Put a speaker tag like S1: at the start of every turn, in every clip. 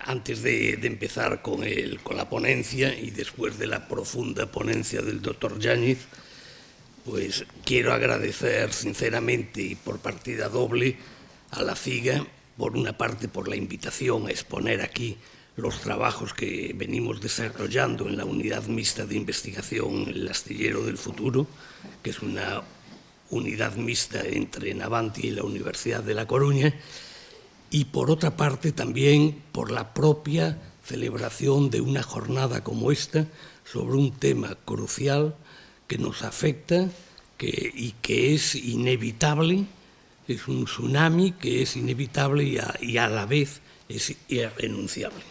S1: Antes de empezar con la ponencia y después de la profunda ponencia del doctor Yáñez, pues quiero agradecer sinceramente y por partida doble a la FIGA, por una parte por la invitación a exponer aquí los trabajos que venimos desarrollando en la unidad mixta de investigación El Astillero del Futuro, que es una unidad mixta entre Navantia y la Universidad de La Coruña, y por otra parte también por la propia celebración de una jornada como esta sobre un tema crucial que nos afecta y que es inevitable, es un tsunami que es inevitable y a la vez es irrenunciable.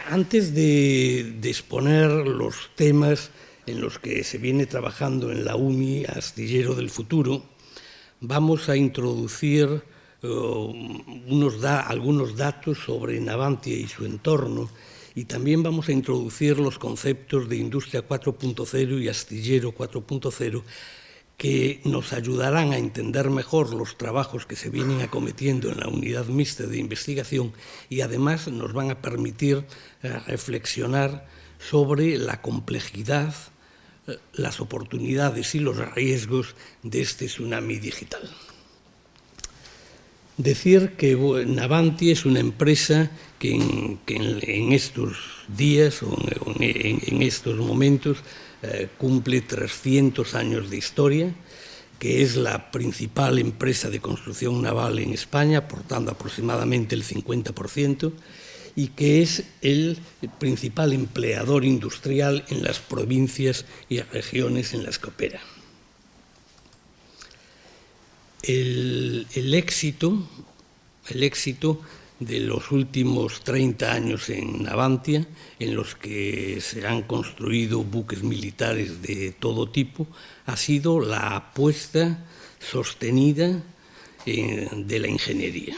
S1: Antes de exponer los temas en los que se viene trabajando en la UNI Astillero del Futuro, vamos a introducir algunos datos sobre Navantia y su entorno, y también vamos a introducir los conceptos de Industria 4.0 y Astillero 4.0 que nos ayudarán a entender mejor los trabajos que se vienen acometiendo en la unidad mixta de investigación y además nos van a permitir reflexionar sobre la complejidad, las oportunidades y los riesgos de este tsunami digital. Decir que Navantia es una empresa que en estos días o en estos momentos cumple 300 años de historia, que es la principal empresa de construcción naval en España, aportando aproximadamente el 50%, y que es el principal empleador industrial en las provincias y regiones en las que opera. El éxito de los últimos 30 años en Navantia, en los que se han construido buques militares de todo tipo, ha sido la apuesta sostenida de la ingeniería,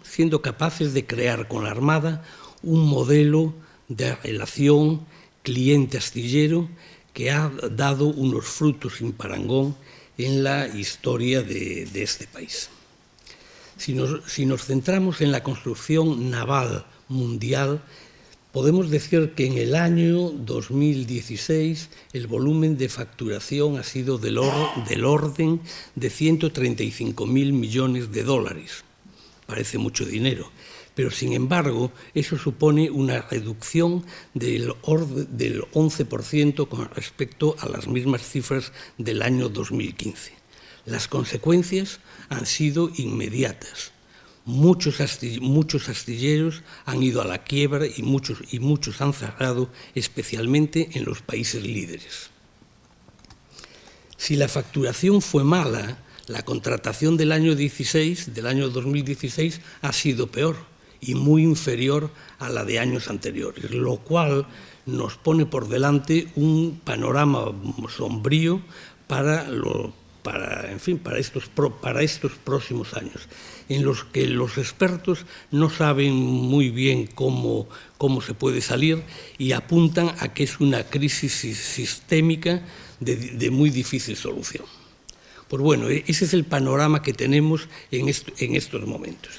S1: siendo capaces de crear con la Armada un modelo de relación cliente-astillero que ha dado unos frutos sin parangón en la historia de este país. Si nos centramos en la construcción naval mundial, podemos decir que en el año 2016 el volumen de facturación ha sido del orden de 135.000 millones de dólares. Parece mucho dinero, pero sin embargo eso supone una reducción del 11% con respecto a las mismas cifras del año 2015. Las consecuencias han sido inmediatas. Muchos astilleros han ido a la quiebra y muchos han cerrado, especialmente en los países líderes. Si la facturación fue mala, la contratación del año 2016, ha sido peor y muy inferior a la de años anteriores, lo cual nos pone por delante un panorama sombrío para estos próximos años, en los que los expertos no saben muy bien cómo se puede salir y apuntan a que es una crisis sistémica de muy difícil solución. Pues bueno, ese es el panorama que tenemos en estos momentos.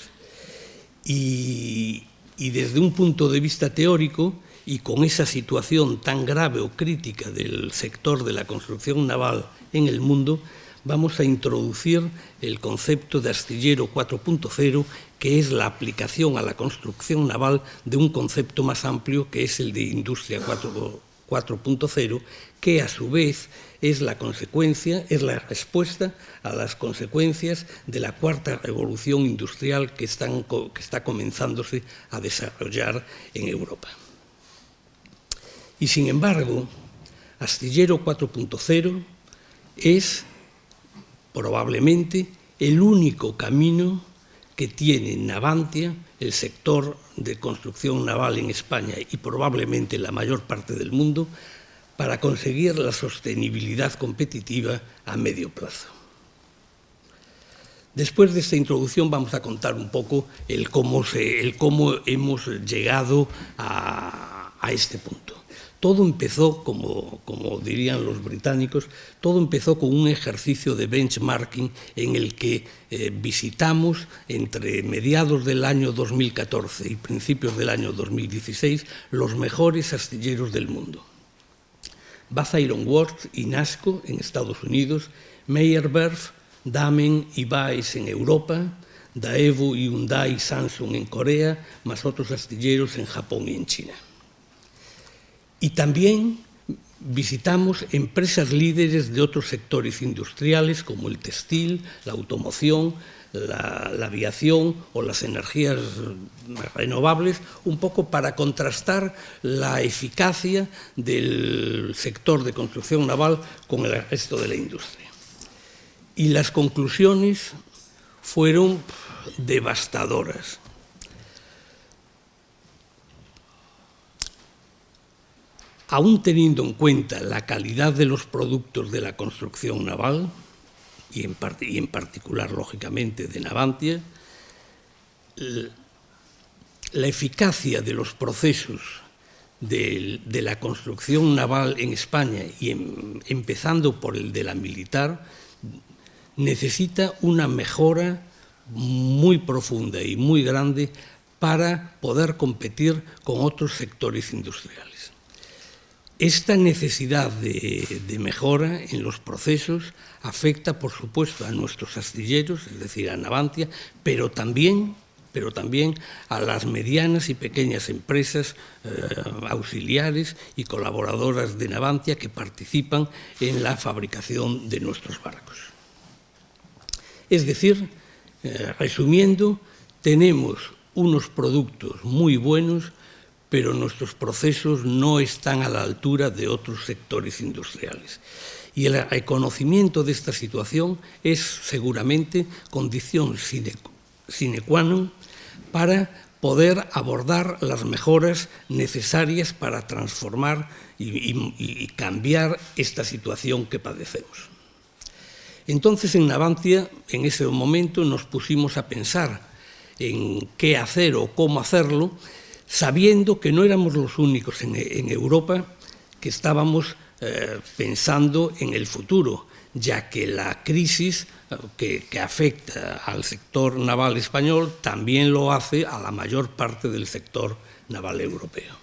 S1: Y desde un punto de vista teórico, y con esa situación tan grave o crítica del sector de la construcción naval en el mundo, vamos a introducir el concepto de Astillero 4.0, que es la aplicación a la construcción naval de un concepto más amplio, que es el de Industria 4.0, que a su vez es la respuesta a las consecuencias de la cuarta revolución industrial que está comenzándose a desarrollar en Europa. Y sin embargo, Astillero 4.0 es probablemente el único camino que tiene Navantia, el sector de construcción naval en España y probablemente la mayor parte del mundo, para conseguir la sostenibilidad competitiva a medio plazo. Después de esta introducción vamos a contar un poco el cómo hemos llegado a este punto. Todo empezó, como dirían los británicos, todo empezó con un ejercicio de benchmarking en el que visitamos entre mediados del año 2014 y principios del año 2016 los mejores astilleros del mundo. Bath Iron Works y NASCO en Estados Unidos, Meyerwerf, Damen y Weiss en Europa, Daewoo, Hyundai y Samsung en Corea, más otros astilleros en Japón y en China. Y también visitamos empresas líderes de otros sectores industriales como el textil, la automoción, la aviación o las energías renovables, un poco para contrastar la eficacia del sector de construcción naval con el resto de la industria. Y las conclusiones fueron devastadoras. Aún teniendo en cuenta la calidad de los productos de la construcción naval, y en particular, lógicamente, de Navantia, la eficacia de los procesos de la construcción naval en España, y empezando por el de la militar, necesita una mejora muy profunda y muy grande para poder competir con otros sectores industriales. Esta necesidad de mejora en los procesos afecta, por supuesto, a nuestros astilleros, es decir, a Navantia, pero también a las medianas y pequeñas empresas auxiliares y colaboradoras de Navantia que participan en la fabricación de nuestros barcos. Es decir, resumiendo, tenemos unos productos muy buenos, pero nuestros procesos no están a la altura de otros sectores industriales. Y el reconocimiento de esta situación es seguramente condición sine qua non para poder abordar las mejoras necesarias para transformar y cambiar esta situación que padecemos. Entonces, en Navantia, en ese momento, nos pusimos a pensar en qué hacer o cómo hacerlo, sabiendo que no éramos los únicos en Europa que estábamos pensando en el futuro, ya que la crisis que afecta al sector naval español también lo hace a la mayor parte del sector naval europeo.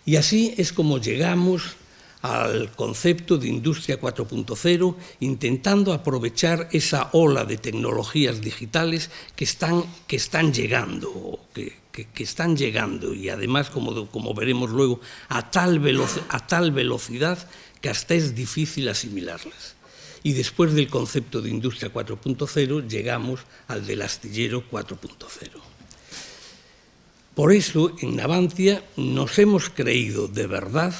S1: Y así es como llegamos al concepto de Industria 4.0, intentando aprovechar esa ola de tecnologías digitales que están llegando, y además, como veremos luego, a tal velocidad que hasta es difícil asimilarlas. Y después del concepto de Industria 4.0 llegamos al del astillero 4.0. Por eso, en Navantia nos hemos creído de verdad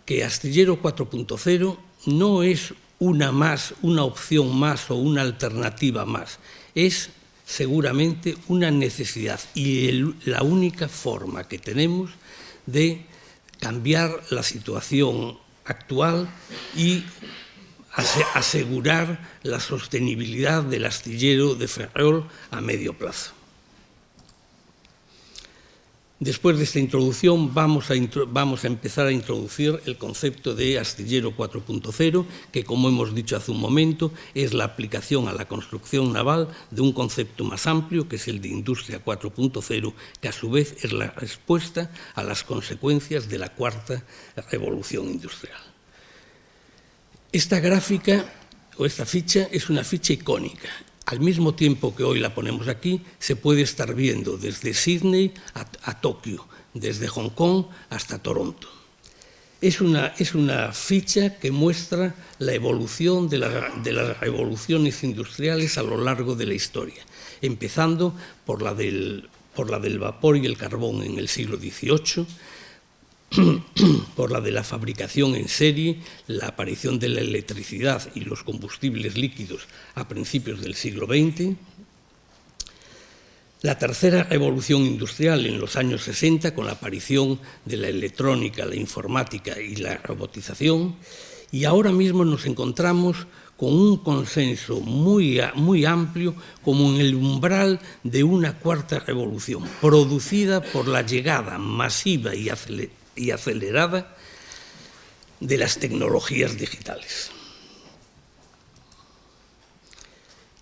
S1: que Astillero 4.0 no es una opción más o una alternativa más, es seguramente una necesidad y la única forma que tenemos de cambiar la situación actual y asegurar la sostenibilidad del astillero de Ferrol a medio plazo. Después de esta introducción vamos a empezar a introducir el concepto de astillero 4.0, que, como hemos dicho hace un momento, es la aplicación a la construcción naval de un concepto más amplio, que es el de industria 4.0, que a su vez es la respuesta a las consecuencias de la cuarta revolución industrial. Esta gráfica o esta ficha es una ficha icónica. Al mismo tiempo que hoy la ponemos aquí, se puede estar viendo desde Sydney a Tokio, desde Hong Kong hasta Toronto. Es una ficha que muestra la evolución de las revoluciones industriales a lo largo de la historia, empezando por la del vapor y el carbón en el siglo XVIII, por la de la fabricación en serie, la aparición de la electricidad y los combustibles líquidos a principios del siglo XX, la tercera revolución industrial en los años 60 con la aparición de la electrónica, la informática y la robotización, y ahora mismo nos encontramos con un consenso muy amplio como en el umbral de una cuarta revolución, producida por la llegada masiva y acelerada de las tecnologías digitales.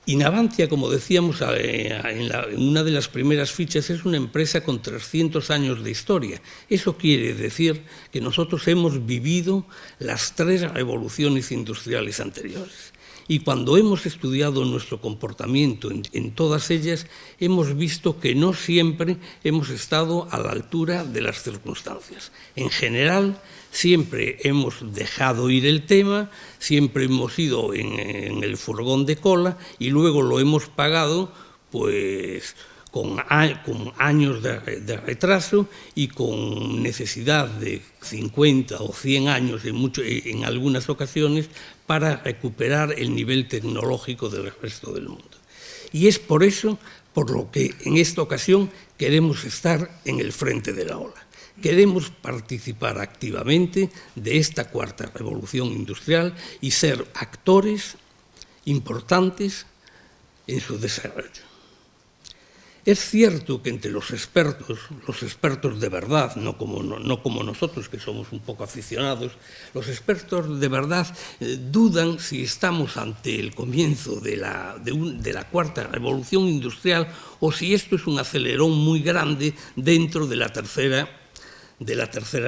S1: Inavantia, como decíamos en una de las primeras fichas, es una empresa con 300 años de historia. Eso quiere decir que nosotros hemos vivido las 3 revoluciones industriales anteriores. Y cuando hemos estudiado nuestro comportamiento en todas ellas, hemos visto que no siempre hemos estado a la altura de las circunstancias. En general, siempre hemos dejado ir el tema, siempre hemos ido en el furgón de cola y luego lo hemos pagado pues con años de retraso y con necesidad de 50 o 100 años en algunas ocasiones para recuperar el nivel tecnológico del resto del mundo. Y es por eso por lo que en esta ocasión queremos estar en el frente de la ola. Queremos participar activamente de esta 4ª revolución industrial y ser actores importantes en su desarrollo. Es cierto que entre los expertos de verdad, no como nosotros que somos un poco aficionados, los expertos de verdad dudan si estamos ante el comienzo de la 4ª revolución industrial o si esto es un acelerón muy grande dentro de la tercera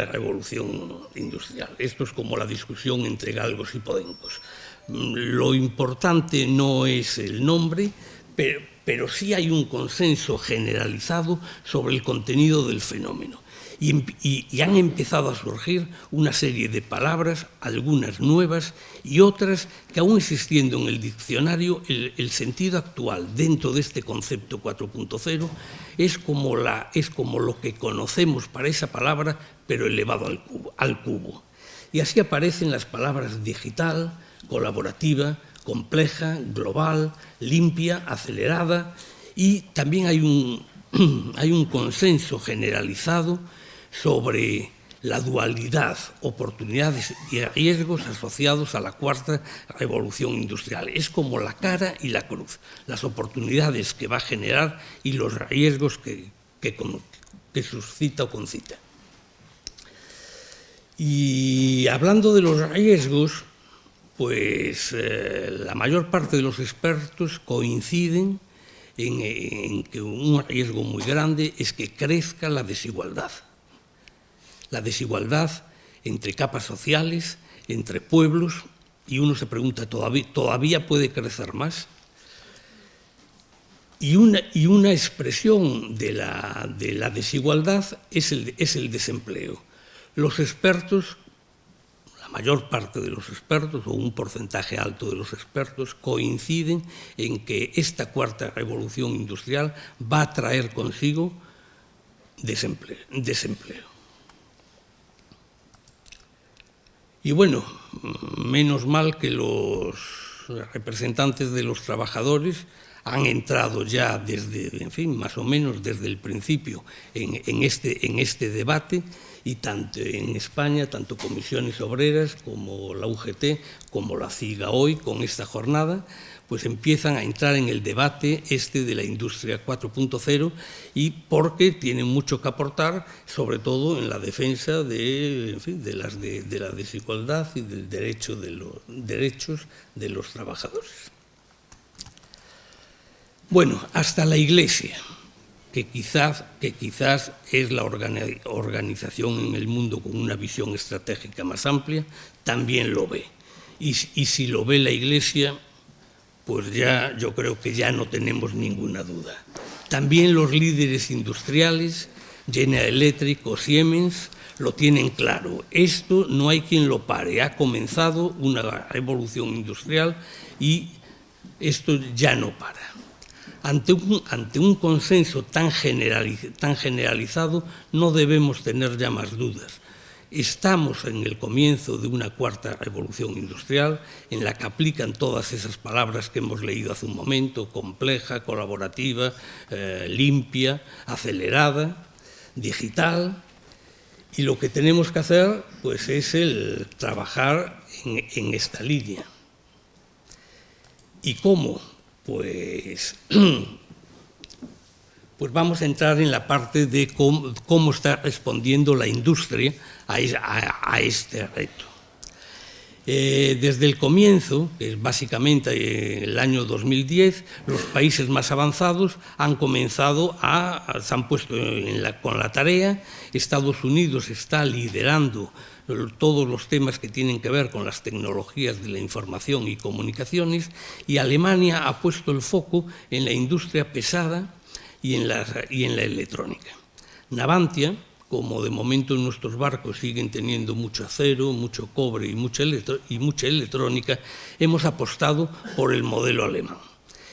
S1: revolución industrial. Esto es como la discusión entre galgos y podencos. Lo importante no es el nombre, pero sí hay un consenso generalizado sobre el contenido del fenómeno. Y han empezado a surgir una serie de palabras, algunas nuevas y otras que aún existiendo en el diccionario, el sentido actual dentro de este concepto 4.0 es como lo que conocemos para esa palabra, pero elevado al cubo. Y así aparecen las palabras digital, colaborativa, compleja, global, limpia, acelerada, y también hay un consenso generalizado sobre la dualidad, oportunidades y riesgos asociados a la 4ª revolución industrial. Es como la cara y la cruz, las oportunidades que va a generar y los riesgos que suscita o concita. Y hablando de los riesgos, pues la mayor parte de los expertos coinciden en que un riesgo muy grande es que crezca la desigualdad. La desigualdad entre capas sociales, entre pueblos, y uno se pregunta, ¿todavía puede crecer más? Y una expresión de la desigualdad es el desempleo. Los expertos, la mayor parte de los expertos, o un porcentaje alto de los expertos, coinciden en que esta 4ª revolución industrial va a traer consigo desempleo. Y bueno, menos mal que los representantes de los trabajadores han entrado ya desde, en fin, más o menos desde el principio en este debate, y tanto en España, tanto comisiones obreras como la UGT, como la CIGA hoy, con esta jornada, pues empiezan a entrar en el debate de la industria 4.0 y porque tienen mucho que aportar, sobre todo en la defensa de la desigualdad y del derecho de los derechos de los trabajadores. Bueno, hasta la Iglesia, que quizás es la organización en el mundo con una visión estratégica más amplia, también lo ve. Y si lo ve la Iglesia, pues ya yo creo que ya no tenemos ninguna duda. También los líderes industriales, General Electric o Siemens, lo tienen claro. Esto no hay quien lo pare. Ha comenzado una revolución industrial y esto ya no para. Ante un consenso tan generalizado no debemos tener ya más dudas. Estamos en el comienzo de una 4ª revolución industrial en la que aplican todas esas palabras que hemos leído hace un momento: compleja, colaborativa, limpia, acelerada, digital. Y lo que tenemos que hacer pues, es el trabajar en esta línea. ¿Y cómo? Pues vamos a entrar en la parte de cómo está respondiendo la industria a este reto. Desde el comienzo, que es básicamente el año 2010, los países más avanzados han comenzado se han puesto con la tarea. Estados Unidos está liderando todos los temas que tienen que ver con las tecnologías de la información y comunicaciones, y Alemania ha puesto el foco en la industria pesada y en la electrónica. Navantia, como de momento nuestros barcos siguen teniendo mucho acero, mucho cobre y mucha electrónica, hemos apostado por el modelo alemán.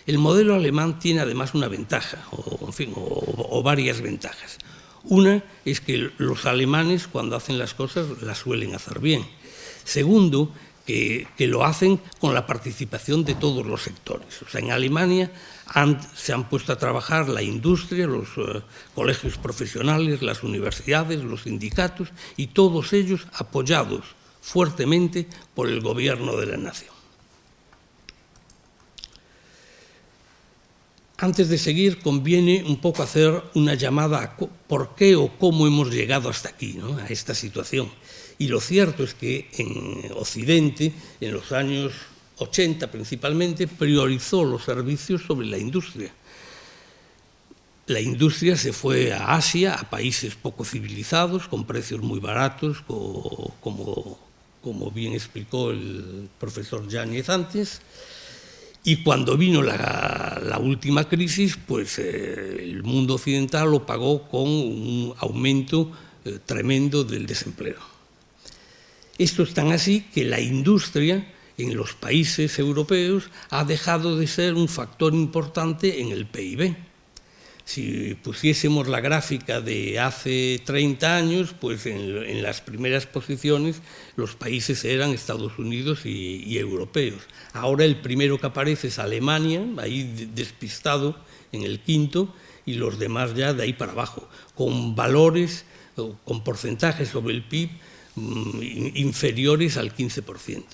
S1: El modelo alemán tiene además una ventaja, o varias ventajas. Una es que los alemanes, cuando hacen las cosas, las suelen hacer bien. Segundo, que lo hacen con la participación de todos los sectores. O sea, en Alemania se han puesto a trabajar la industria, los colegios profesionales, las universidades, los sindicatos, y todos ellos apoyados fuertemente por el gobierno de la nación. Antes de seguir, conviene un poco hacer una llamada a por qué o cómo hemos llegado hasta aquí, ¿no?, a esta situación. Y lo cierto es que en Occidente, en los años 80 principalmente, priorizó los servicios sobre la industria. La industria se fue a Asia, a países poco civilizados, con precios muy baratos, como bien explicó el profesor Yáñez antes. Y cuando vino la última crisis, pues el mundo occidental lo pagó con un aumento tremendo del desempleo. Esto es tan así que la industria en los países europeos ha dejado de ser un factor importante en el PIB. Si pusiésemos la gráfica de hace 30 años, pues en las primeras posiciones los países eran Estados Unidos y europeos. Ahora el primero que aparece es Alemania, ahí despistado en el quinto, y los demás ya de ahí para abajo, con valores, con porcentajes sobre el PIB inferiores al 15%.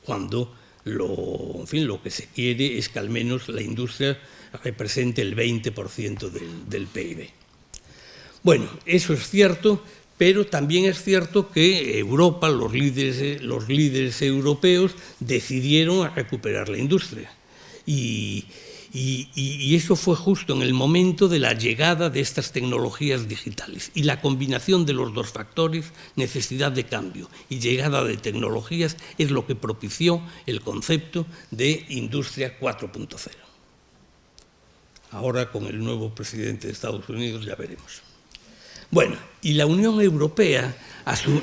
S1: Cuando lo que se quiere es que al menos la industria represente el 20% del PIB. Bueno, eso es cierto, pero también es cierto que Europa, los líderes europeos, decidieron recuperar la industria. Y eso fue justo en el momento de la llegada de estas tecnologías digitales. Y la combinación de los dos factores, necesidad de cambio y llegada de tecnologías, es lo que propició el concepto de Industria 4.0. Ahora, con el nuevo presidente de Estados Unidos, ya veremos. Bueno, y la Unión Europea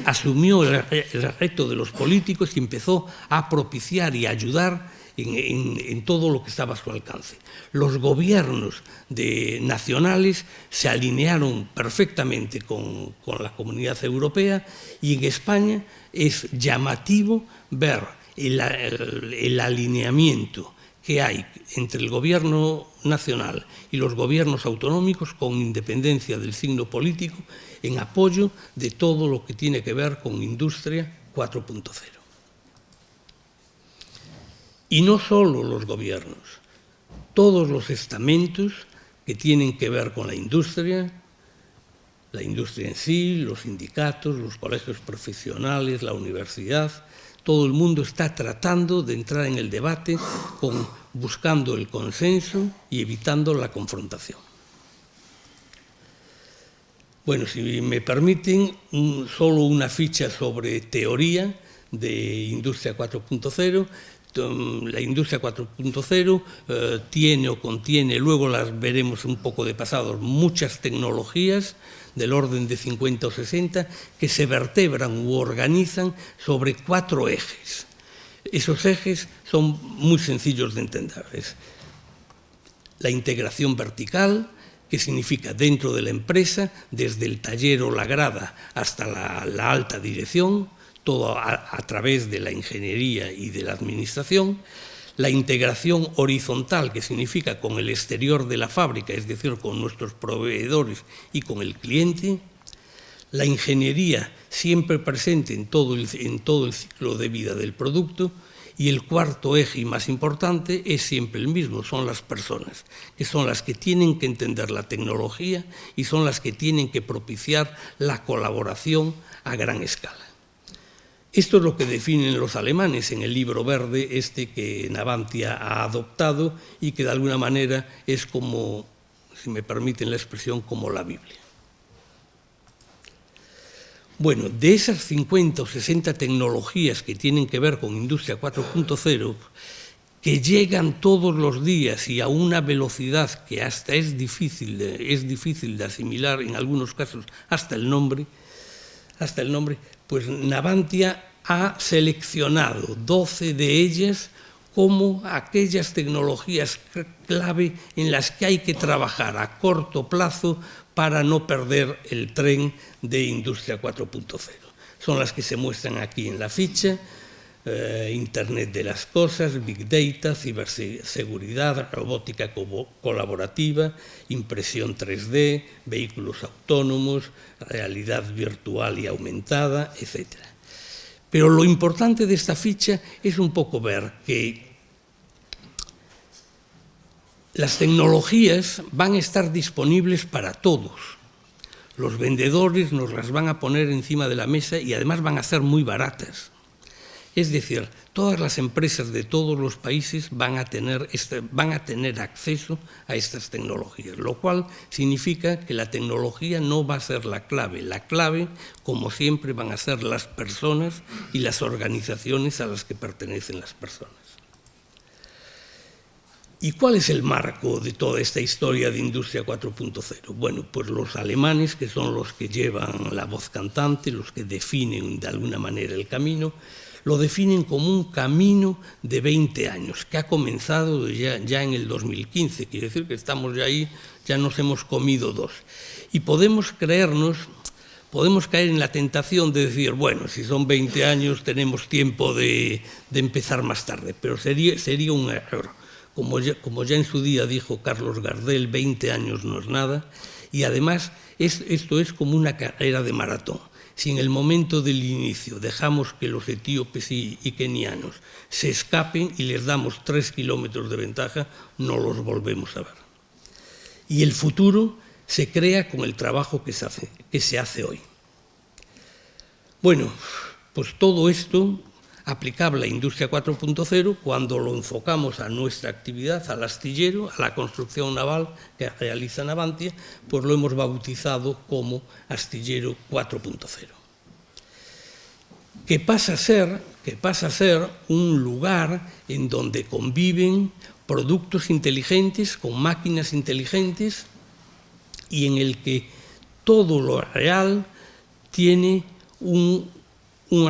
S1: asumió el reto de los políticos y empezó a propiciar y ayudar en todo lo que estaba a su alcance. Los gobiernos nacionales se alinearon perfectamente con la Comunidad Europea, y en España es llamativo ver el alineamiento que hay entre el gobierno nacional y los gobiernos autonómicos, con independencia del signo político, en apoyo de todo lo que tiene que ver con Industria 4.0. Y no solo los gobiernos, todos los estamentos que tienen que ver con la industria en sí, los sindicatos, los colegios profesionales, la universidad, todo el mundo está tratando de entrar en el debate buscando el consenso y evitando la confrontación. Bueno, si me permiten, solo una ficha sobre teoría de Industria 4.0. La Industria 4.0 tiene o contiene, luego las veremos un poco de pasado, muchas tecnologías del orden de 50 o 60 que se vertebran u organizan sobre 4 ejes. Esos ejes son muy sencillos de entender. Es la integración vertical, que significa dentro de la empresa, desde el taller o la grada hasta la alta dirección, todo a través de la ingeniería y de la administración. La integración horizontal, que significa con el exterior de la fábrica, es decir, con nuestros proveedores y con el cliente. La ingeniería siempre presente en todo el ciclo de vida del producto. Y el cuarto eje y más importante es siempre el mismo, son las personas, que son las que tienen que entender la tecnología y son las que tienen que propiciar la colaboración a gran escala. Esto es lo que definen los alemanes en el libro verde que Navantia ha adoptado y que de alguna manera es como, si me permiten la expresión, como la Biblia. Bueno, de esas 50 o 60 tecnologías que tienen que ver con Industria 4.0, que llegan todos los días y a una velocidad que hasta es difícil de asimilar, en algunos casos hasta el nombre, pues Navantia ha seleccionado 12 de ellas como aquellas tecnologías clave en las que hay que trabajar a corto plazo para no perder el tren de Industria 4.0. Son las que se muestran aquí en la ficha: Internet de las cosas, Big Data, ciberseguridad, robótica colaborativa, impresión 3D, vehículos autónomos, realidad virtual y aumentada, etc. Pero lo importante de esta ficha es un poco ver que las tecnologías van a estar disponibles para todos. Los vendedores nos las van a poner encima de la mesa y además van a ser muy baratas. Es decir, todas las empresas de todos los países van a tener acceso a estas tecnologías, lo cual significa que la tecnología no va a ser la clave. La clave, como siempre, van a ser las personas y las organizaciones a las que pertenecen las personas. ¿Y cuál es el marco de toda esta historia de Industria 4.0? Bueno, pues los alemanes, que son los que llevan la voz cantante, los que definen de alguna manera el camino, lo definen como un camino de 20 años, que ha comenzado ya en el 2015, quiere decir que estamos ya ahí, ya nos hemos comido dos. Y podemos caer en la tentación de decir, bueno, si son 20 años tenemos tiempo de empezar más tarde, pero sería un error. Como ya en su día dijo Carlos Gardel, 20 años no es nada, y además esto es como una carrera de maratón. Si en el momento del inicio dejamos que los etíopes y kenianos se escapen y les damos 3 kilómetros de ventaja, no los volvemos a ver. Y el futuro se crea con el trabajo que se hace hoy. Bueno, pues todo esto aplicable a Industria 4.0, cuando lo enfocamos a nuestra actividad, al astillero, a la construcción naval que realiza Navantia, pues lo hemos bautizado como Astillero 4.0. Que pasa a ser un lugar en donde conviven productos inteligentes con máquinas inteligentes y en el que todo lo real tiene un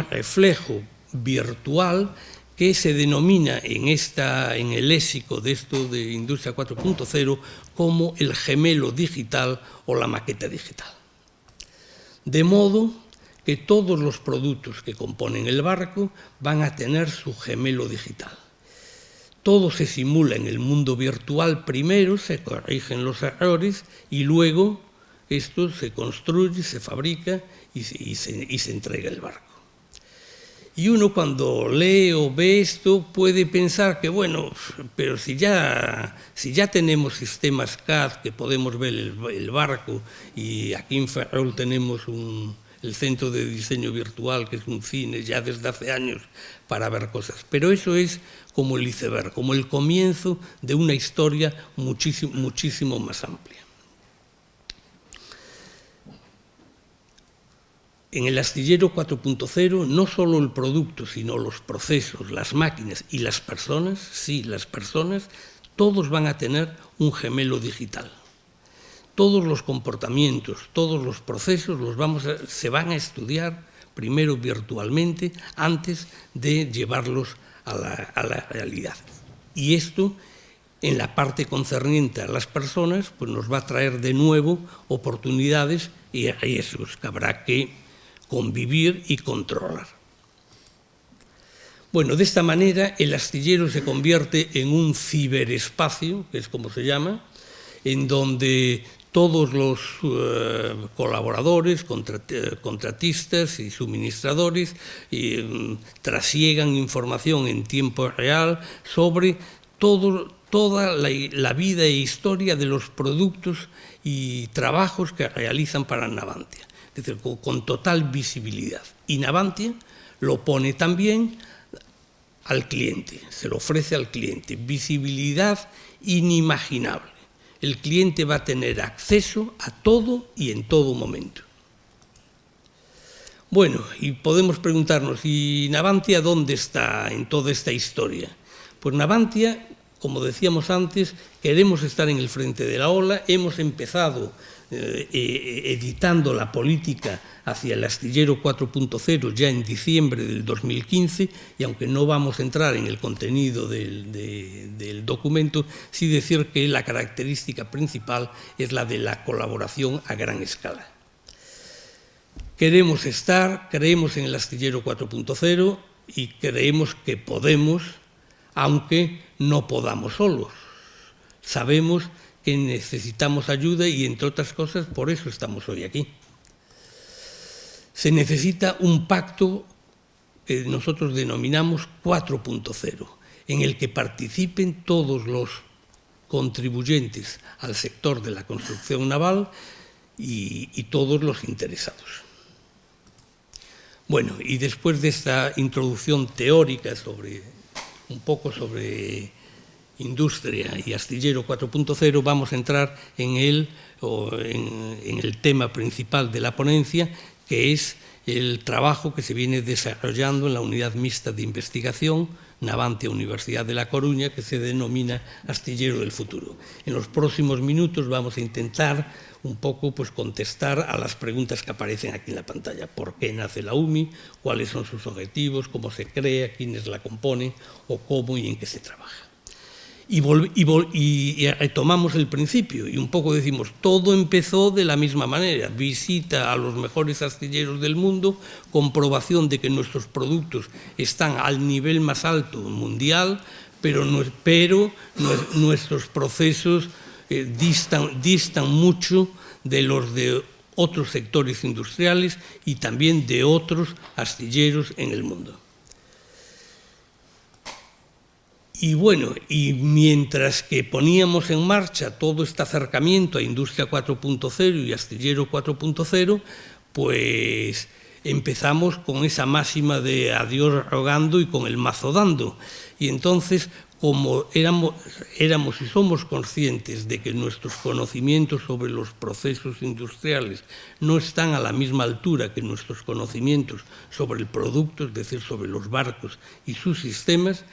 S1: reflejo virtual que se denomina en el léxico de esto de Industria 4.0 como el gemelo digital o la maqueta digital. De modo que todos los productos que componen el barco van a tener su gemelo digital. Todo se simula en el mundo virtual primero, se corrigen los errores y luego esto se construye, se fabrica y se entrega el barco. Y uno cuando lee o ve esto puede pensar que, bueno, pero si ya tenemos sistemas CAD que podemos ver el barco, y aquí en Ferrol tenemos el centro de diseño virtual, que es un cine ya desde hace años para ver cosas. Pero eso es como el iceberg, como el comienzo de una historia muchísimo más amplia. En el astillero 4.0 no solo el producto, sino los procesos, las máquinas y las personas, sí, las personas, todos van a tener un gemelo digital. Todos los comportamientos, todos los procesos se van a estudiar primero virtualmente antes de llevarlos a la realidad. Y esto, en la parte concerniente a las personas, pues nos va a traer de nuevo oportunidades y riesgos que habrá que convivir y controlar. Bueno, de esta manera el astillero se convierte en un ciberespacio, que es como se llama, en donde todos los colaboradores, contratistas y suministradores trasiegan información en tiempo real sobre toda la vida e historia de los productos y trabajos que realizan para Navantia. Es decir, con total visibilidad. Y Navantia lo pone también al cliente, se lo ofrece al cliente. Visibilidad inimaginable. El cliente va a tener acceso a todo y en todo momento. Bueno, y podemos preguntarnos, ¿y Navantia dónde está en toda esta historia? Pues Navantia, como decíamos antes, queremos estar en el frente de la ola. Hemos empezado editando la política hacia el astillero 4.0 ya en diciembre del 2015, y aunque no vamos a entrar en el contenido del documento, sí decir que la característica principal es la de la colaboración a gran escala. Queremos estar, creemos en el astillero 4.0 y creemos que podemos, aunque no podamos solos. Sabemos que necesitamos ayuda y, entre otras cosas, por eso estamos hoy aquí. Se necesita un pacto que nosotros denominamos 4.0, en el que participen todos los contribuyentes al sector de la construcción naval y todos los interesados. Bueno, y después de esta introducción teórica un poco sobre industria y astillero 4.0, vamos a entrar en el tema principal de la ponencia, que es el trabajo que se viene desarrollando en la unidad mixta de investigación Navantia Universidad de La Coruña, que se denomina Astillero del Futuro. En los próximos minutos vamos a intentar un poco contestar a las preguntas que aparecen aquí en la pantalla. ¿Por qué nace la UMI? ¿Cuáles son sus objetivos? ¿Cómo se crea? ¿Quiénes la componen? ¿O cómo y en qué se trabaja? Y retomamos el principio y un poco decimos, todo empezó de la misma manera: visita a los mejores astilleros del mundo, comprobación de que nuestros productos están al nivel más alto mundial, pero nuestros procesos distan mucho de los de otros sectores industriales y también de otros astilleros en el mundo. Y bueno, y mientras que poníamos en marcha todo este acercamiento a Industria 4.0 y Astillero 4.0, pues empezamos con esa máxima de a Dios rogando y con el mazo dando. Y entonces, como éramos y somos conscientes de que nuestros conocimientos sobre los procesos industriales no están a la misma altura que nuestros conocimientos sobre el producto, es decir, sobre los barcos y sus sistemas,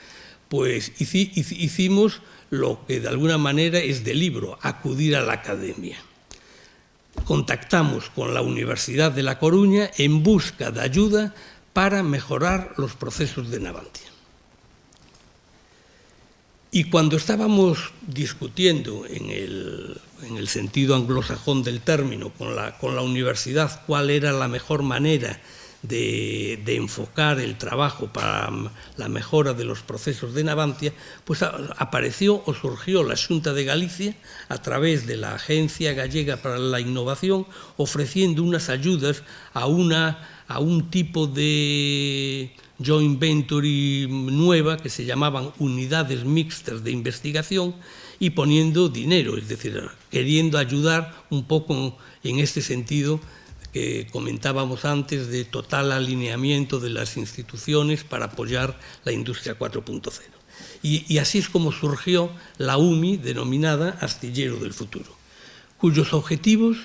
S1: pues hicimos lo que de alguna manera es de libro, acudir a la academia. Contactamos con la Universidad de La Coruña en busca de ayuda para mejorar los procesos de Navantia. Y cuando estábamos discutiendo en el sentido anglosajón del término con la universidad cuál era la mejor manera de enfocar el trabajo para la mejora de los procesos de Navantia, pues apareció o surgió la Xunta de Galicia a través de la Agencia Gallega para la Innovación, ofreciendo unas ayudas a un tipo de joint venture nueva que se llamaban unidades mixtas de investigación, y poniendo dinero, es decir, queriendo ayudar un poco en este sentido que comentábamos antes, de total alineamiento de las instituciones para apoyar la industria 4.0. Y así es como surgió la UMI, denominada Astillero del Futuro, cuyos objetivos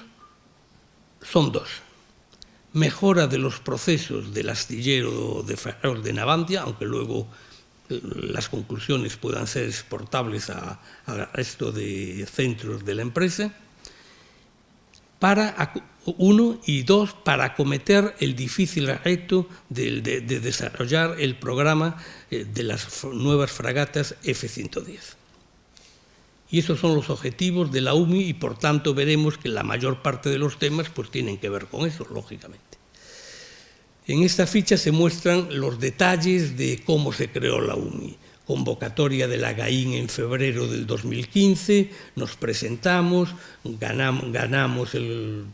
S1: son dos: mejora de los procesos del astillero de Ferrol de Navantia, aunque luego las conclusiones puedan ser exportables al resto de centros de la empresa, uno, y dos, para acometer el difícil reto de desarrollar el programa de las nuevas fragatas F-110. Y esos son los objetivos de la UMI, y por tanto veremos que la mayor parte de los temas pues tienen que ver con eso, lógicamente. En esta ficha se muestran los detalles de cómo se creó la UMI. Convocatoria de la GAIN en febrero del 2015, nos presentamos, ganamos el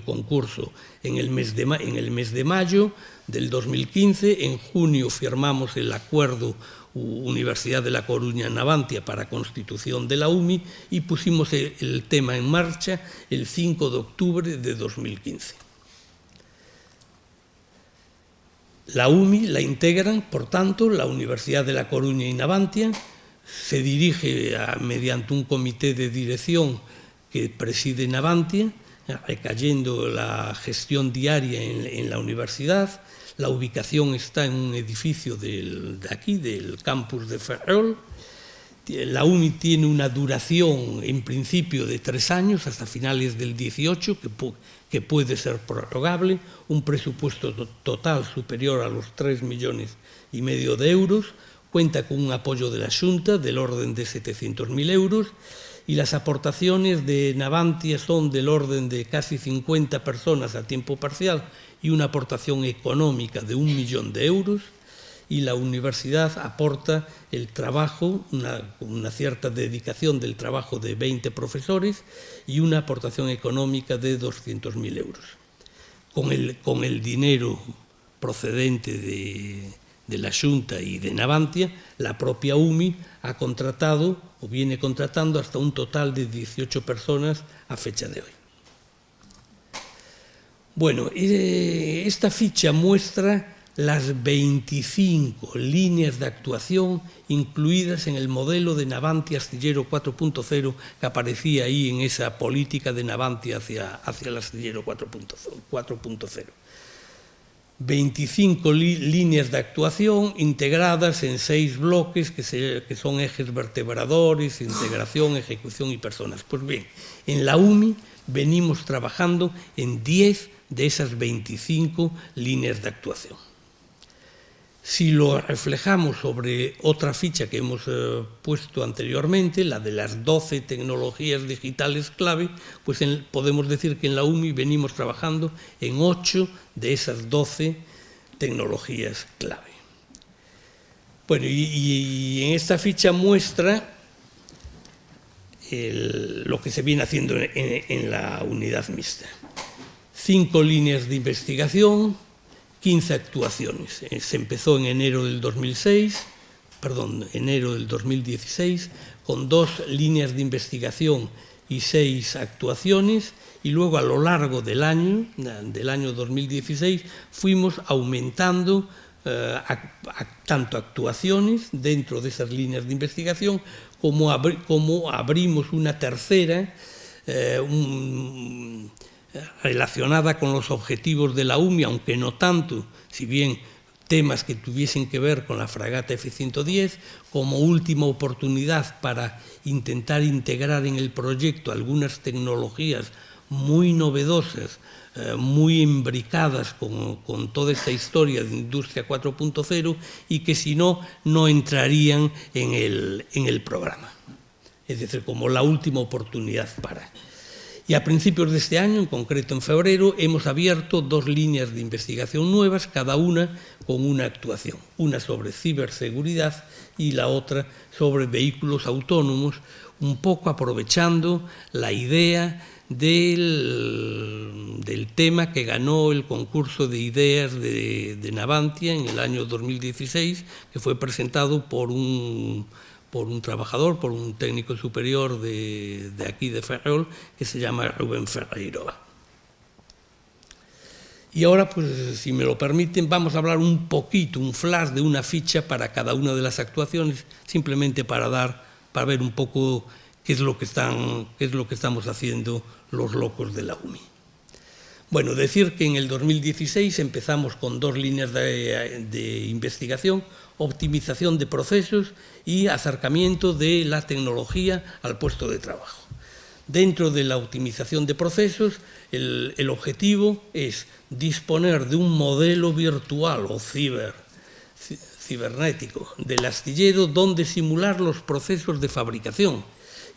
S1: concurso en el mes de mayo del 2015, en junio firmamos el acuerdo Universidad de La Coruña Navantia para constitución de la UMI y pusimos el tema en marcha el 5 de octubre de 2015. La UMI la integran, por tanto, la Universidad de La Coruña y Navantia. Se dirige mediante un comité de dirección que preside Navantia, recayendo la gestión diaria en la universidad. La ubicación está en un edificio de aquí, del campus de Ferrol. La UMI tiene una duración, en principio, de 3 años, hasta finales del 18, que puede ser prorrogable, un presupuesto total superior a los 3,5 millones de euros, cuenta con un apoyo de la Xunta del orden de 700.000 euros, y las aportaciones de Navantia son del orden de casi 50 personas a tiempo parcial y una aportación económica de 1 millón de euros, y la universidad aporta el trabajo, una cierta dedicación del trabajo de 20 profesores y una aportación económica de 200.000 euros. Con el dinero procedente de la Xunta y de Navantia, la propia UMI ha contratado o viene contratando hasta un total de 18 personas a fecha de hoy. Bueno, esta ficha muestra las 25 líneas de actuación incluidas en el modelo de Navantia Astillero 4.0 que aparecía ahí en esa política de Navantia hacia el Astillero 4.0. 25 líneas de actuación integradas en 6 bloques que son ejes vertebradores, integración, ejecución y personas. Pues bien, en la UMI venimos trabajando en 10 de esas 25 líneas de actuación. Si lo reflejamos sobre otra ficha que hemos puesto anteriormente, la de las 12 tecnologías digitales clave, pues podemos decir que en la UMI venimos trabajando en 8 de esas 12 tecnologías clave. Bueno, y en esta ficha muestra lo que se viene haciendo en la unidad mixta. 5 líneas de investigación, 15 actuaciones. Se empezó en enero del 2016, con 2 líneas de investigación y 6 actuaciones, y luego a lo largo del año 2016 fuimos aumentando tanto actuaciones dentro de esas líneas de investigación como abrimos una tercera relacionada con los objetivos de la UMI, aunque no tanto, si bien temas que tuviesen que ver con la fragata F-110, como última oportunidad para intentar integrar en el proyecto algunas tecnologías muy novedosas, muy imbricadas con toda esta historia de Industria 4.0 y que si no, no entrarían en el programa. Es decir, como la última oportunidad para... Y a principios de este año, en concreto en febrero, hemos abierto 2 líneas de investigación nuevas, cada una con una actuación, una sobre ciberseguridad y la otra sobre vehículos autónomos, un poco aprovechando la idea del tema que ganó el concurso de ideas de Navantia en el año 2016, que fue presentado por un trabajador, por un técnico superior de aquí de Ferrol, que se llama Rubén Ferreiroa. Y ahora, pues, si me lo permiten, vamos a hablar un poquito, un flash de una ficha para cada una de las actuaciones, simplemente para ver un poco qué es lo que estamos haciendo los locos de la UMI. Bueno, decir que en el 2016 empezamos con 2 líneas de investigación, optimización de procesos y acercamiento de la tecnología al puesto de trabajo. Dentro de la optimización de procesos, el objetivo es disponer de un modelo virtual o cibernético del astillero donde simular los procesos de fabricación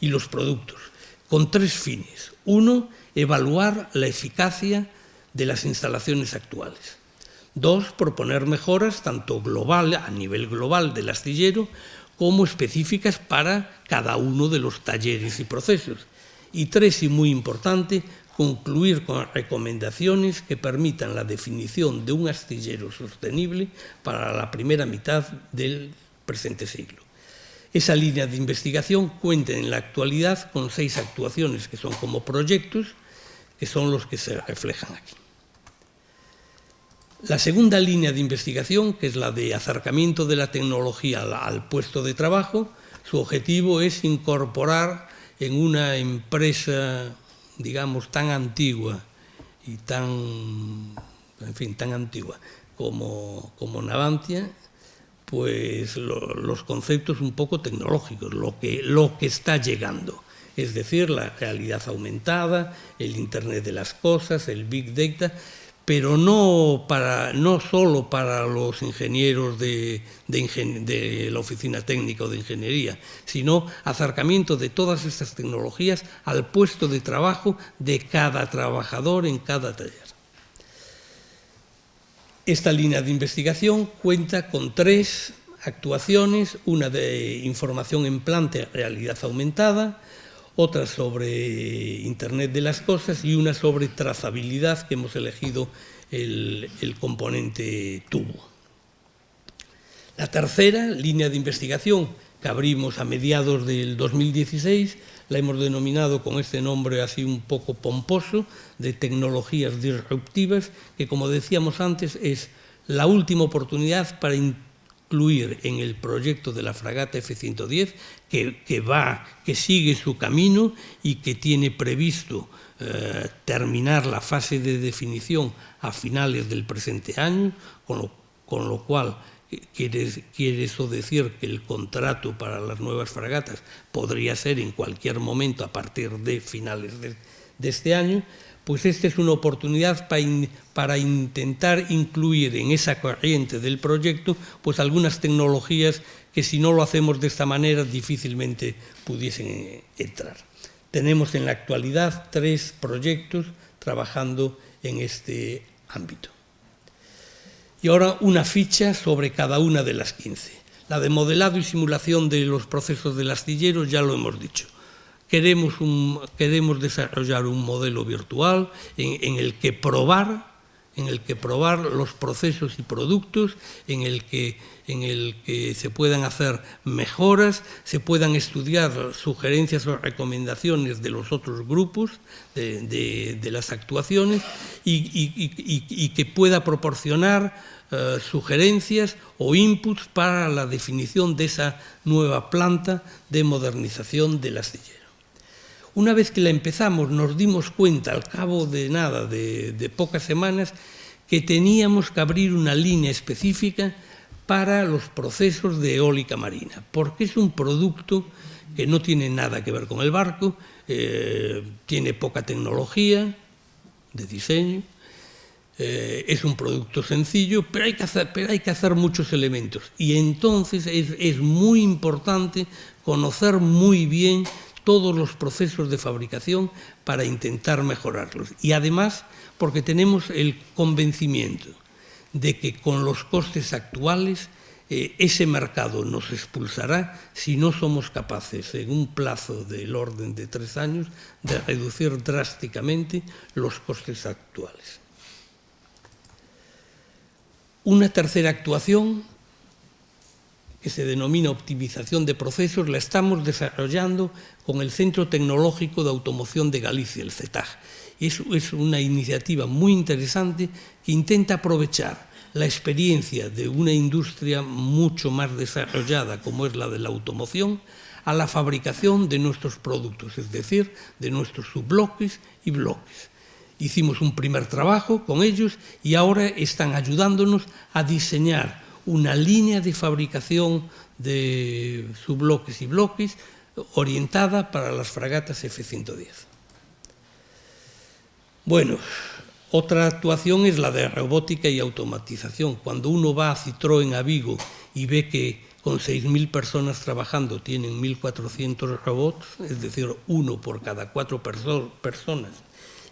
S1: y los productos, con 3 fines. 1, evaluar la eficacia de las instalaciones actuales. 2, proponer mejoras tanto a nivel global del astillero como específicas para cada uno de los talleres y procesos. Y 3, y muy importante, concluir con recomendaciones que permitan la definición de un astillero sostenible para la primera mitad del presente siglo. Esa línea de investigación cuenta en la actualidad con 6 actuaciones que son como proyectos, que son los que se reflejan aquí. La segunda línea de investigación, que es la de acercamiento de la tecnología al puesto de trabajo, su objetivo es incorporar en una empresa, digamos, tan antigua y tan antigua como Navantia, pues los conceptos un poco tecnológicos, lo que está llegando. Es decir, la realidad aumentada, el Internet de las cosas, el Big Data, pero no solo para los ingenieros de la oficina técnica o de ingeniería, sino acercamiento de todas estas tecnologías al puesto de trabajo de cada trabajador en cada taller. Esta línea de investigación cuenta con 3 actuaciones, una de información en planta, realidad aumentada, otra sobre Internet de las cosas y una sobre trazabilidad, que hemos elegido el componente tubo. La tercera línea de investigación, que abrimos a mediados del 2016, la hemos denominado con este nombre así un poco pomposo, de tecnologías disruptivas, que, como decíamos antes, es la última oportunidad para incluir en el proyecto de la fragata F-110, que sigue su camino y que tiene previsto terminar la fase de definición a finales del presente año, con lo cual quiere eso decir que el contrato para las nuevas fragatas podría ser en cualquier momento a partir de finales de este año. Pues esta es una oportunidad para intentar incluir en esa corriente del proyecto pues algunas tecnologías que, si no lo hacemos de esta manera, difícilmente pudiesen entrar. Tenemos en la actualidad 3 proyectos trabajando en este ámbito. Y ahora una ficha sobre cada una de las 15. La de modelado y simulación de los procesos del astillero ya lo hemos dicho. Queremos desarrollar un modelo virtual en el que probar los procesos y productos, en el que se puedan hacer mejoras, se puedan estudiar sugerencias o recomendaciones de los otros grupos de las actuaciones y que pueda proporcionar sugerencias o inputs para la definición de esa nueva planta de modernización del astillero. Una vez que la empezamos, nos dimos cuenta, al cabo de nada, de pocas semanas, que teníamos que abrir una línea específica para los procesos de eólica marina, porque es un producto que no tiene nada que ver con el barco, tiene poca tecnología de diseño, es un producto sencillo, pero hay que hacer muchos elementos. Y entonces es muy importante conocer muy bien todos los procesos de fabricación para intentar mejorarlos. Y además, porque tenemos el convencimiento de que con los costes actuales ese mercado nos expulsará si no somos capaces, en un plazo del orden de 3 años, de reducir drásticamente los costes actuales. Una tercera actuación, que se denomina optimización de procesos, la estamos desarrollando con el Centro Tecnológico de Automoción de Galicia, el CETAG. Es una iniciativa muy interesante que intenta aprovechar la experiencia de una industria mucho más desarrollada como es la de la automoción a la fabricación de nuestros productos, es decir, de nuestros subbloques y bloques. Hicimos un primer trabajo con ellos y ahora están ayudándonos a diseñar una línea de fabricación de subbloques y bloques orientada para las fragatas F-110. Bueno, otra actuación es la de robótica y automatización. Cuando uno va a Citroën a Vigo y ve que con 6.000 personas trabajando tienen 1.400 robots, es decir, 1 por cada 4 personas,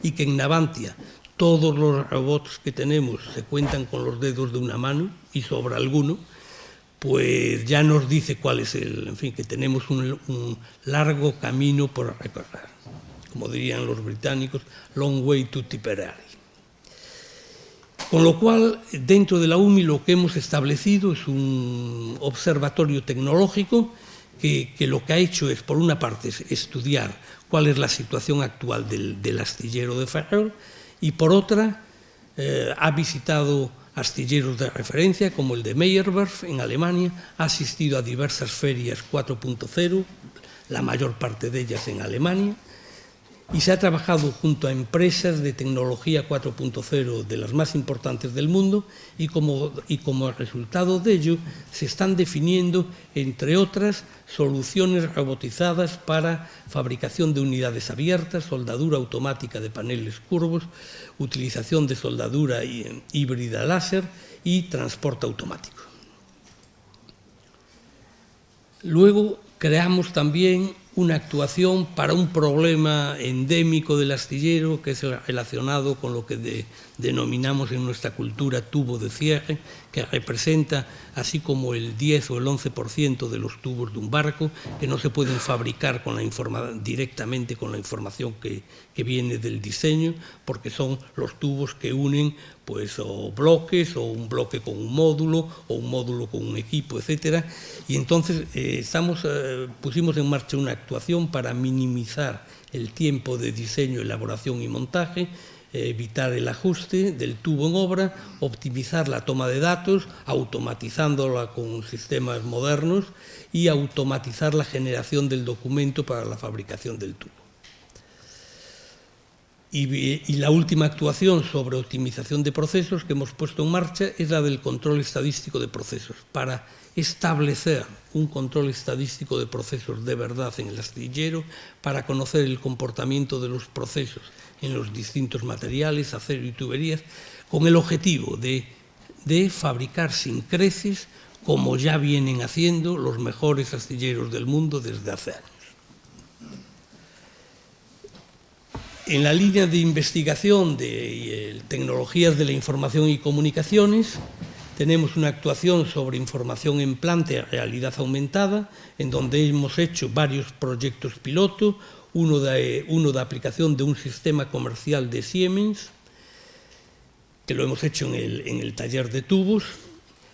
S1: y que en Navantia todos los robots que tenemos se cuentan con los dedos de una mano y sobra alguno, pues ya nos dice cuál es que tenemos un largo camino por recorrer. Como dirían los británicos, long way to Tipperary. Con lo cual, dentro de la UMI lo que hemos establecido es un observatorio tecnológico que lo que ha hecho es, por una parte, estudiar cuál es la situación actual del astillero de Ferrol y, por otra, ha visitado astilleros de referencia como el de Meyerwerf en Alemania, ha asistido a diversas ferias 4.0, la mayor parte de ellas en Alemania, y se ha trabajado junto a empresas de tecnología 4.0 de las más importantes del mundo y como resultado de ello se están definiendo, entre otras, soluciones robotizadas para fabricación de unidades abiertas, soldadura automática de paneles curvos, utilización de soldadura híbrida láser y transporte automático. Luego creamos también una actuación para un problema endémico del astillero que es relacionado con lo que denominamos en nuestra cultura tubo de cierre, que representa así como el 10 o el 11% de los tubos de un barco que no se pueden fabricar directamente con la información que viene del diseño, porque son los tubos que unen pues o bloques o un bloque con un módulo o un módulo con un equipo, etcétera. Y entonces pusimos en marcha una actuación para minimizar el tiempo de diseño, elaboración y montaje, evitar el ajuste del tubo en obra, optimizar la toma de datos, automatizándola con sistemas modernos y automatizar la generación del documento para la fabricación del tubo. Y la última actuación sobre optimización de procesos que hemos puesto en marcha es la del control estadístico de procesos, para establecer un control estadístico de procesos de verdad en el astillero, para conocer el comportamiento de los procesos en los distintos materiales, acero y tuberías, con el objetivo de fabricar sin creces, como ya vienen haciendo los mejores astilleros del mundo desde hace años. En la línea de investigación de tecnologías de la información y comunicaciones, tenemos una actuación sobre información en planta y realidad aumentada, en donde hemos hecho varios proyectos piloto, uno de aplicación de un sistema comercial de Siemens, que lo hemos hecho en el taller de tubos.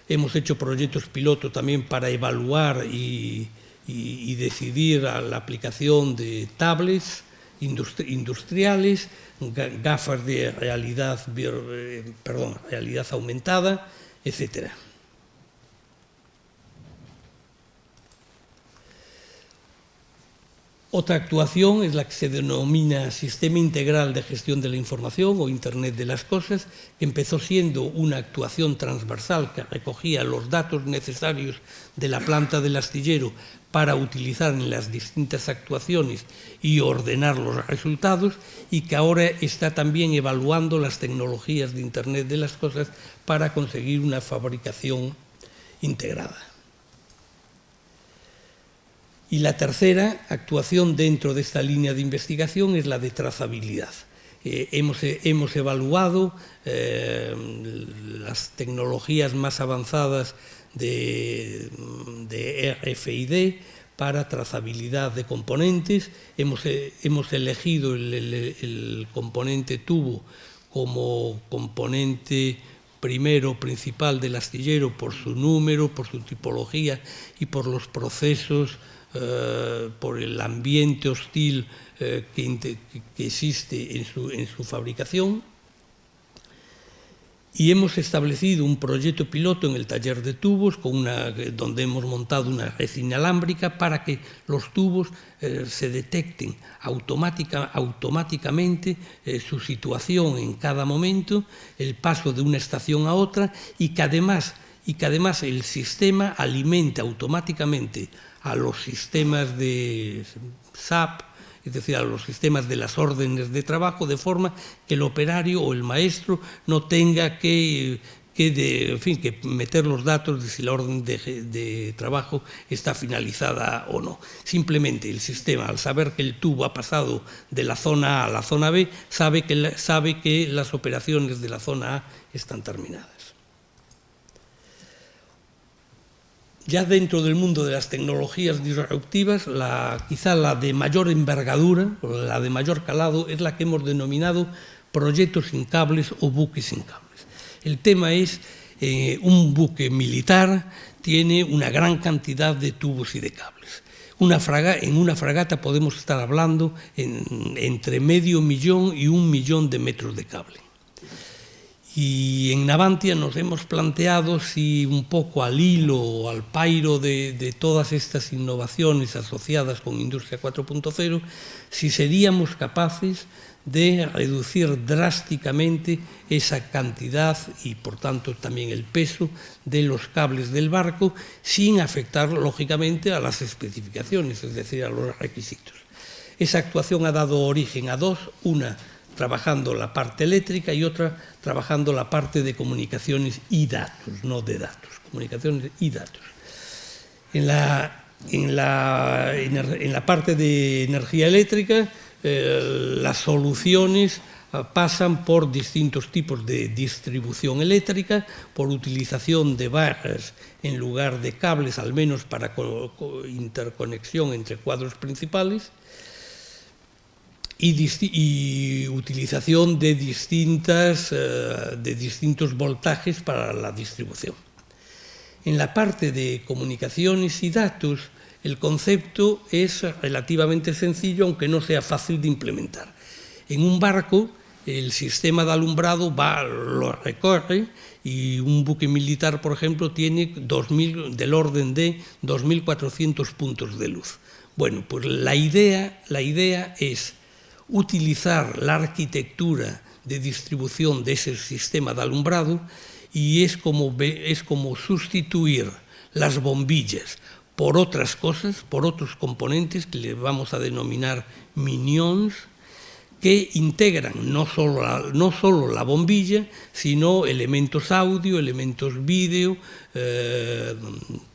S1: Hemos hecho proyectos piloto también para evaluar y decidir a la aplicación de tablets industriales, gafas de realidad aumentada, etc. Otra actuación es la que se denomina Sistema Integral de Gestión de la Información o Internet de las Cosas, que empezó siendo una actuación transversal que recogía los datos necesarios de la planta del astillero para utilizar en las distintas actuaciones y ordenar los resultados, y que ahora está también evaluando las tecnologías de Internet de las Cosas para conseguir una fabricación integrada. Y la tercera actuación dentro de esta línea de investigación es la de trazabilidad. Hemos evaluado las tecnologías más avanzadas de RFID para trazabilidad de componentes. Hemos elegido el componente tubo como componente primero principal del astillero por su número, por su tipología y por los procesos, por el ambiente hostil que existe en su fabricación. Y hemos establecido un proyecto piloto en el taller de tubos donde hemos montado una red inalámbrica para que los tubos se detecten automáticamente su situación en cada momento, el paso de una estación a otra, y que además el sistema alimente automáticamente a los sistemas de SAP, es decir, a los sistemas de las órdenes de trabajo, de forma que el operario o el maestro no tenga que meter los datos de si la orden de trabajo está finalizada o no. Simplemente el sistema, al saber que el tubo ha pasado de la zona A a la zona B, sabe que las operaciones de la zona A están terminadas. Ya dentro del mundo de las tecnologías disruptivas, quizá la de mayor envergadura, o la de mayor calado, es la que hemos denominado proyectos sin cables o buques sin cables. El tema es, un buque militar tiene una gran cantidad de tubos y de cables. En una fragata podemos estar hablando entre 500.000 y 1 millón de metros de cable. Y en Navantia nos hemos planteado si un poco al hilo o al pairo de todas estas innovaciones asociadas con Industria 4.0, si seríamos capaces de reducir drásticamente esa cantidad y, por tanto, también el peso de los cables del barco sin afectar, lógicamente, a las especificaciones, es decir, a los requisitos. Esa actuación ha dado origen a dos, una trabajando la parte eléctrica y otra trabajando la parte de comunicaciones y datos, no de datos, comunicaciones y datos. En la parte de energía eléctrica, las soluciones pasan por distintos tipos de distribución eléctrica, por utilización de barras en lugar de cables, al menos para interconexión entre cuadros principales, y utilización de distintos voltajes para la distribución. En la parte de comunicaciones y datos, el concepto es relativamente sencillo, aunque no sea fácil de implementar. En un barco, el sistema de alumbrado lo recorre y un buque militar, por ejemplo, tiene del orden de 2.400 puntos de luz. Bueno, pues la idea es utilizar la arquitectura de distribución de ese sistema de alumbrado y es como sustituir las bombillas por otras cosas, por otros componentes que le vamos a denominar minions, que integran no solo la bombilla, sino elementos audio, elementos vídeo,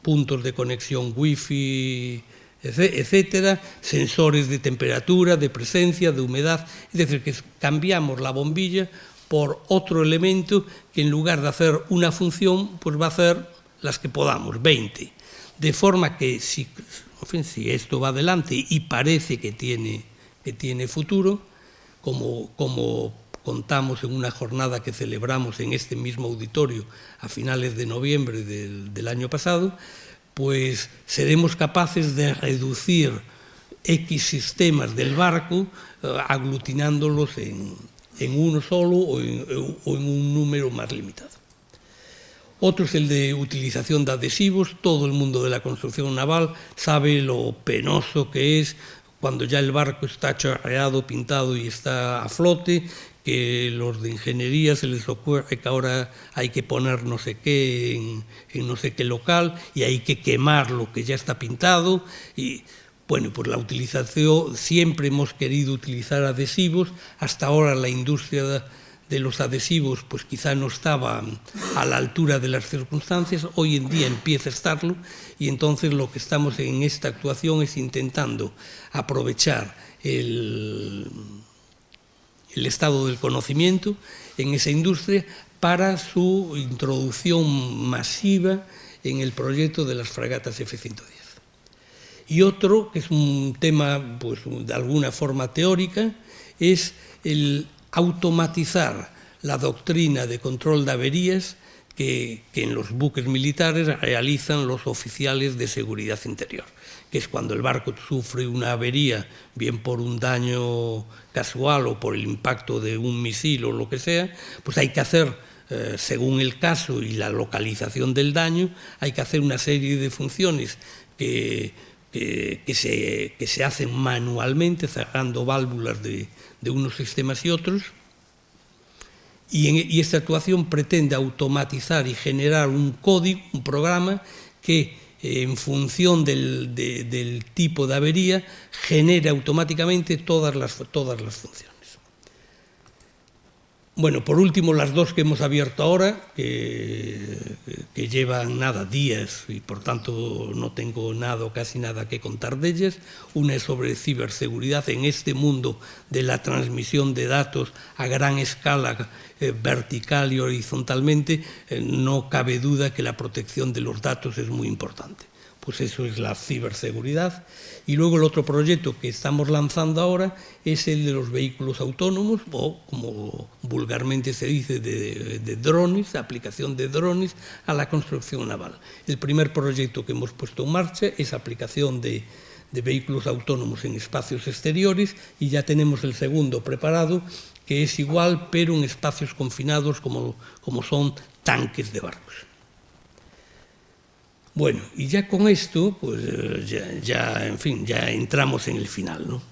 S1: puntos de conexión wifi, etcétera, sensores de temperatura, de presencia, de humedad. Es decir, que cambiamos la bombilla por otro elemento que en lugar de hacer una función, pues va a hacer las que podamos, 20. De forma que si esto va adelante y parece que tiene futuro, como contamos en una jornada que celebramos en este mismo auditorio a finales de noviembre del año pasado, pues seremos capaces de reducir X sistemas del barco aglutinándolos en uno solo o en un número más limitado. Otro es el de utilización de adhesivos. Todo el mundo de la construcción naval sabe lo penoso que es cuando ya el barco está chorreado, pintado y está a flote, que los de ingeniería se les ocurre que ahora hay que poner no sé qué en no sé qué local y hay que quemar lo que ya está pintado. Y bueno, pues la utilización, siempre hemos querido utilizar adhesivos. Hasta ahora la industria de los adhesivos pues quizá no estaba a la altura de las circunstancias. Hoy en día empieza a estarlo y entonces lo que estamos en esta actuación es intentando aprovechar el estado del conocimiento en esa industria para su introducción masiva en el proyecto de las fragatas F-110. Y otro, que es un tema pues, de alguna forma teórica, es el automatizar la doctrina de control de averías que en los buques militares realizan los oficiales de seguridad interior, que es cuando el barco sufre una avería, bien por un daño casual o por el impacto de un misil o lo que sea, pues hay que hacer, según el caso y la localización del daño, hay que hacer una serie de funciones que se hacen manualmente, cerrando válvulas de unos sistemas y otros, y esta actuación pretende automatizar y generar un código, un programa que en función del tipo de avería genere automáticamente todas las funciones. Bueno, por último, las dos que hemos abierto ahora, que llevan días y por tanto no tengo casi nada que contar de ellas. Una es sobre ciberseguridad en este mundo de la transmisión de datos a gran escala, vertical y horizontalmente. No cabe duda que la protección de los datos es muy importante. Pues eso es la ciberseguridad. Y luego el otro proyecto que estamos lanzando ahora es el de los vehículos autónomos, o como vulgarmente se dice, de drones, aplicación de drones a la construcción naval. El primer proyecto que hemos puesto en marcha es aplicación de vehículos autónomos en espacios exteriores y ya tenemos el segundo preparado, que es igual, pero en espacios confinados como son tanques de barcos. Bueno, y ya con esto, pues en fin, ya entramos en el final, ¿no?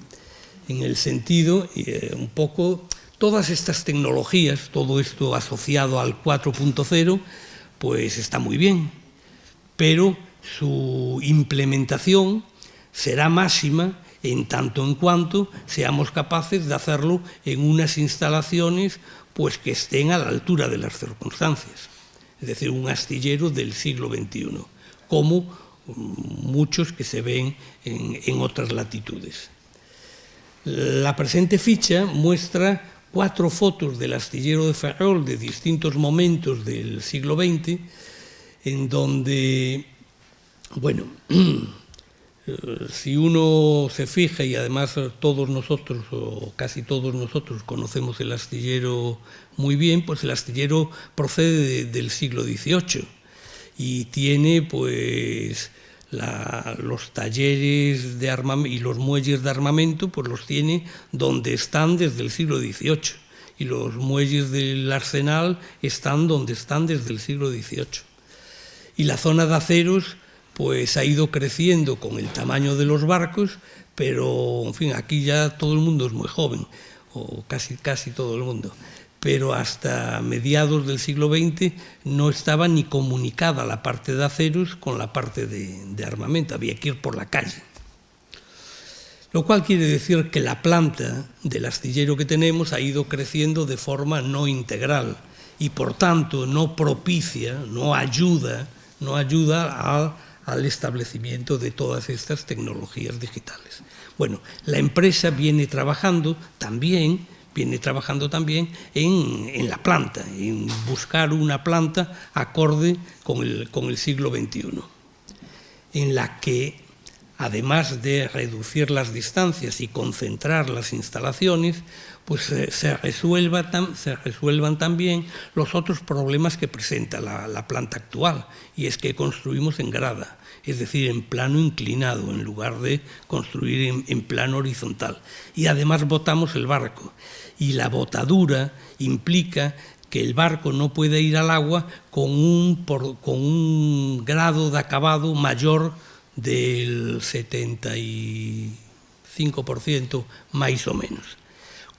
S1: En el sentido, un poco, todas estas tecnologías, todo esto asociado al 4.0, pues está muy bien, pero su implementación será máxima en tanto en cuanto seamos capaces de hacerlo en unas instalaciones pues que estén a la altura de las circunstancias, es decir, un astillero del siglo XXI, como muchos que se ven en otras latitudes. La presente ficha muestra 4 fotos del astillero de Ferrol de distintos momentos del siglo XX, en donde, bueno, si uno se fija, y además todos nosotros, o casi todos nosotros, conocemos el astillero muy bien, pues el astillero procede del siglo XVIII y tiene, pues, los talleres de armamento y los muelles de armamento, pues los tiene donde están desde el siglo XVIII, y los muelles del arsenal están donde están desde el siglo XVIII. Y la zona de aceros pues ha ido creciendo con el tamaño de los barcos, pero en fin, aquí ya todo el mundo es muy joven, o casi todo el mundo, pero hasta mediados del siglo XX no estaba ni comunicada la parte de aceros con la parte de armamento, había que ir por la calle. Lo cual quiere decir que la planta del astillero que tenemos ha ido creciendo de forma no integral y por tanto no propicia, no ayuda al establecimiento de todas estas tecnologías digitales. Bueno, la empresa viene trabajando también en la planta, en buscar una planta acorde con el siglo XXI, en la que, además de reducir las distancias y concentrar las instalaciones, pues se resuelvan también los otros problemas que presenta la planta actual, y es que construimos en grada, es decir, en plano inclinado, en lugar de construir en plano horizontal. Y además botamos el barco, y la botadura implica que el barco no puede ir al agua con un grado de acabado mayor del 75% más o menos.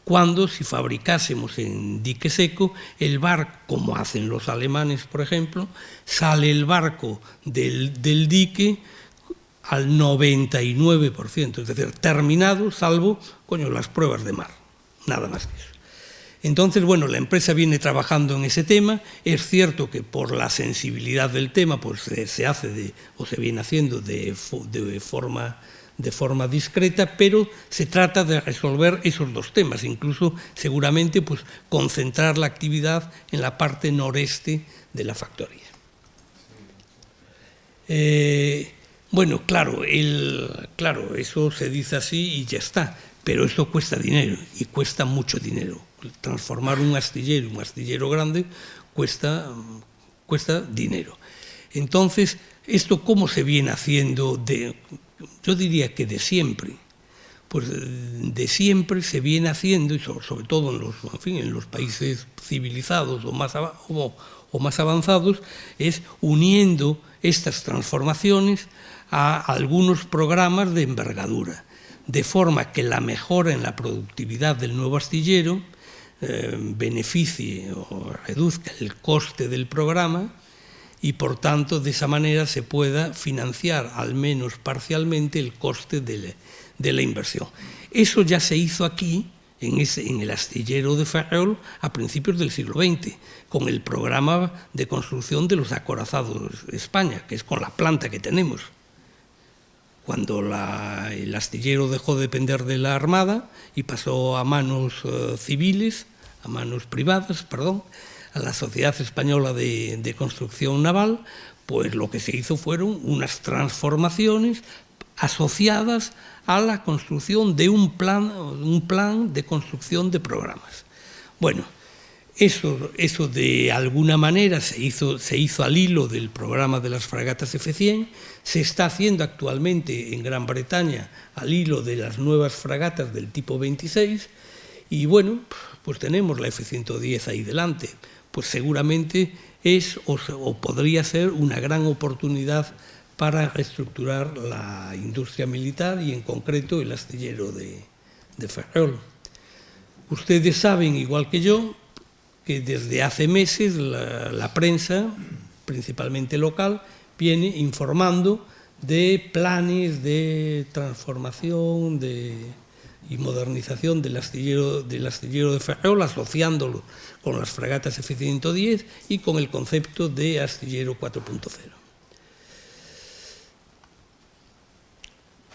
S1: Cuando, si fabricásemos en dique seco, el barco, como hacen los alemanes, por ejemplo, sale el barco del dique al 99%, es decir, terminado, salvo las pruebas de mar, nada más que eso. Entonces, bueno, la empresa viene trabajando en ese tema. Es cierto que por la sensibilidad del tema pues se hace se viene haciendo de forma discreta, pero se trata de resolver esos dos temas, incluso seguramente pues concentrar la actividad en la parte noreste de la factoría. Bueno, claro, eso se dice así y ya está, pero esto cuesta dinero, y cuesta mucho dinero. Transformar un astillero grande cuesta dinero. Entonces, ¿esto cómo se viene haciendo? Yo diría que de siempre. Pues de siempre se viene haciendo, y sobre todo en los países civilizados o más avanzados, es uniendo estas transformaciones a algunos programas de envergadura, de forma que la mejora en la productividad del nuevo astillero beneficie o reduzca el coste del programa, y por tanto de esa manera se pueda financiar al menos parcialmente el coste de la inversión. Eso ya se hizo aquí, en el astillero de Ferrol, a principios del siglo XX, con el programa de construcción de los acorazados España, que es con la planta que tenemos. Cuando el astillero dejó de depender de la Armada y pasó a manos privadas, a la Sociedad Española de Construcción Naval, pues lo que se hizo fueron unas transformaciones asociadas a la construcción de un plan de construcción de programas. Bueno, eso de alguna manera se hizo al hilo del programa de las fragatas F-100, se está haciendo actualmente en Gran Bretaña al hilo de las nuevas fragatas del tipo 26, Y bueno, pues tenemos la F-110 ahí delante. Pues seguramente es o podría ser una gran oportunidad para reestructurar la industria militar y en concreto el astillero de Ferrol. Ustedes saben, igual que yo, que desde hace meses la prensa, principalmente local, viene informando de planes de transformación y modernización del astillero de Ferrol, asociándolo con las fragatas F-110 y con el concepto de astillero 4.0.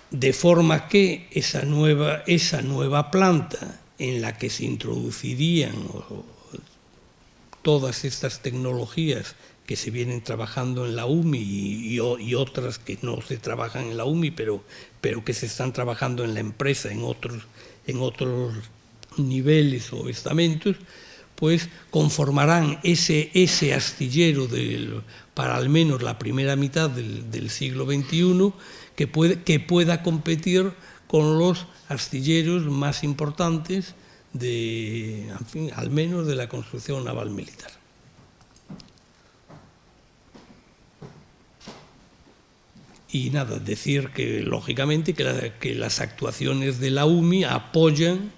S1: De forma que esa nueva planta en la que se introducirían todas estas tecnologías que se vienen trabajando en la UMI y otras que no se trabajan en la UMI, pero que se están trabajando en la empresa en otros niveles o estamentos, pues conformarán ese astillero para al menos la primera mitad del siglo XXI que pueda competir con los astilleros más importantes al menos de la construcción naval militar. Y nada, decir que lógicamente que las actuaciones de la UMI apoyan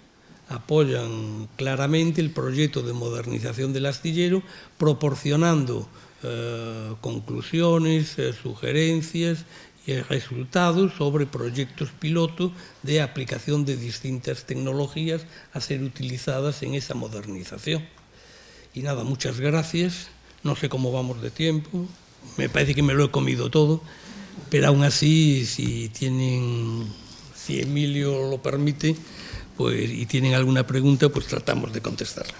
S1: claramente el proyecto de modernización del astillero, proporcionando conclusiones, sugerencias y resultados sobre proyectos piloto de aplicación de distintas tecnologías a ser utilizadas en esa modernización. Y nada, muchas gracias. No sé cómo vamos de tiempo, me parece que me lo he comido todo, pero aún así, si Emilio lo permite, pues, y tienen alguna pregunta, pues tratamos de contestarla.